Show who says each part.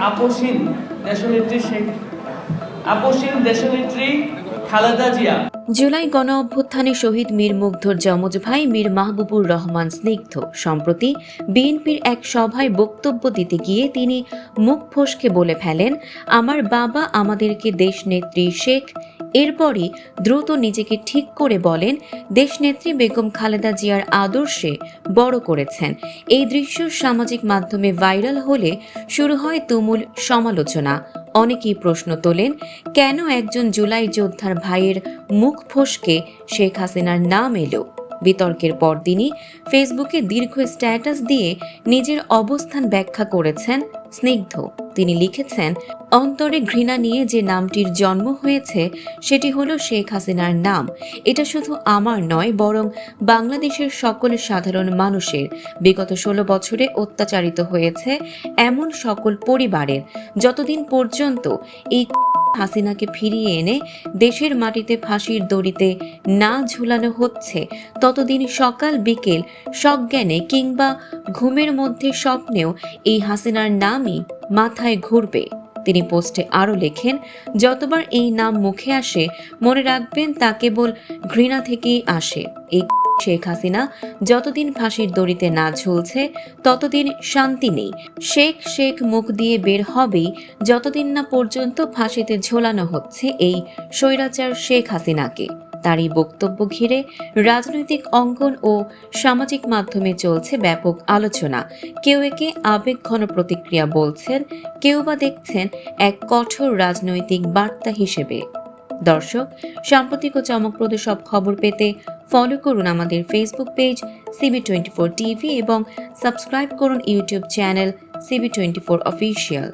Speaker 1: আপসহীন দেশনেত্রী খালেদা জিয়া।
Speaker 2: জুলাই গণ অভ্যুত্থানে শহীদ মীর মুগ্ধর যমজ ভাই মীর মাহবুবুর রহমান স্নিগ্ধ সম্প্রতি বিএনপির এক সভায় বক্তব্য দিতে গিয়ে তিনি মুখ ফসকে বলে ফেলেন, আমার বাবা আমাদেরকে দেশনেত্রী শেখ। এরপরই দ্রুত নিজেকে ঠিক করে বলেন, দেশনেত্রী বেগম খালেদা জিয়ার আদর্শে বড় করেছেন। এই দৃশ্য সামাজিক মাধ্যমে ভাইরাল হলে শুরু হয় তুমুল সমালোচনা। অনেকেই প্রশ্ন তোলেন, কেন একজন জুলাই যোদ্ধার ভাইয়ের মুখ ফসকে শেখ হাসিনার নাম এলো? বিতর্কের পরদিনই ফেসবুকে দীর্ঘ স্ট্যাটাস দিয়ে নিজের অবস্থান ব্যাখ্যা করেছেন স্নিগ্ধ। তিনি লিখেছেন, অন্তরে ঘৃণা নিয়ে যে নামটির জন্ম হয়েছে সেটি হলো শেখ হাসিনার নাম। এটা শুধু আমার নয়, বরং বাংলাদেশের সকল সাধারণ মানুষের। বিগত 16 বছরে অত্যাচারিত হয়েছে এমন সকল পরিবারের। যতদিন পর্যন্ত এই হাসিনাকে ফিরিয়ে এনে দেশের মাটিতে ফাঁসির দড়িতে না ঝুলানো হচ্ছে, ততদিন সকাল বিকেল সজ্ঞানে কিংবা ঘুমের মধ্যে স্বপ্নেও এই হাসিনার নামই মাথায় ঘুরবে। তিনি পোস্টে আরও লেখেন, যতবার এই নাম মুখে আসে মনে রাখবেন তা কেবল ঘৃণা থেকেই আসে। এই শেখ হাসিনা যতদিন ফাঁসির দড়িতে না ঝুলছে ততদিন শান্তি নেই। শেখ শেখ মুখ দিয়ে বের হবেই যতদিন না পর্যন্ত ফাঁসিতে ঝোলানো হচ্ছে এই স্বৈরাচার শেখ হাসিনাকে। তার এই বক্তব্য ঘিরে রাজনৈতিক অঙ্গন ও সামাজিক মাধ্যমে চলছে ব্যাপক আলোচনা। কেউ একে আবেগঘন প্রতিক্রিয়া বলছেন, কেউ বা দেখছেন এক কঠোর রাজনৈতিক বার্তা হিসেবে। দর্শক, সাম্প্রতিক ও চমকপ্রদ সব খবর পেতে ফলো করুন আমাদের ফেসবুক পেজ CB24 টিভি এবং সাবস্ক্রাইব করুন ইউটিউব চ্যানেল CB24 অফিসিয়াল।